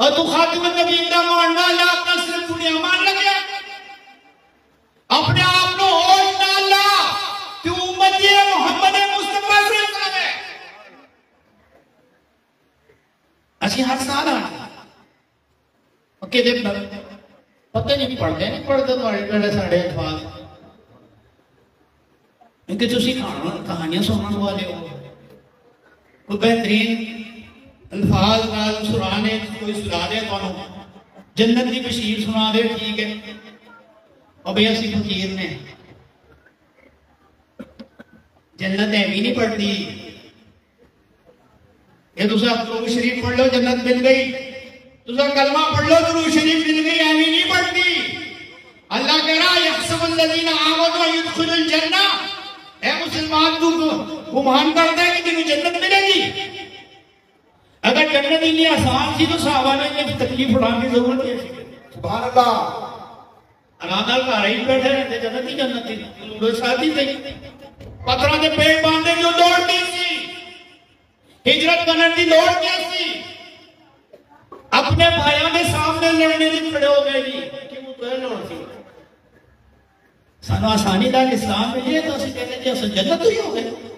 और तू खातिम नबीन दा मान वाला अपना सिर्फ दुनिया मान लगे अपने आप को होश ना ला तू उम्मती मोहम्मद मुस्तफा से है असि हर साल आना ओके दे पता नहीं पढ़ते तुम्हारे साढ़े अल्फाज इनके तुसी कहानियां सुनने वाले हो कोई बेहतरीन अल्फाज नाल सुनाने कोई सुना दे तो जन्नत की बशीर सुना दे ठीक है और भैया असी फकीर ने जन्नत ऐवी नहीं पढ़ती ये तुसा दुरूद शरीफ पढ़ लो जन्नत मिल गई तुसा कलमा पढ़ लो दुरूद शरीफ मिल गई ऐवी नहीं पढ़ती अल्लाह कह रहा यहसबुल्लज़ीना आमनू यदखुलुल जन्नह ऐ मुसलमान तू गुमान करता है कि तेनू जन्नत मिलेगी अगर जन्नत इतनी आसान थी तो सहाबा ने इतनी तकलीफ उठाने की जरूरत नहीं थी सुभान अल्लाह आराम नाल घर ही बैठे रहते जन्नत ही लूड़ो शादी थी पत्थरों के पेड़ बांधने की दौड़ नहीं सी हिजरत करने की दौड़ नहीं सी अपने भाइयों के सामने लड़ने की खड़े हो गए जी क्यों तो लौड़ सी सानू आसानी का इस्लाम मिले तो असं कहते जी अस जन्नत ही हो गए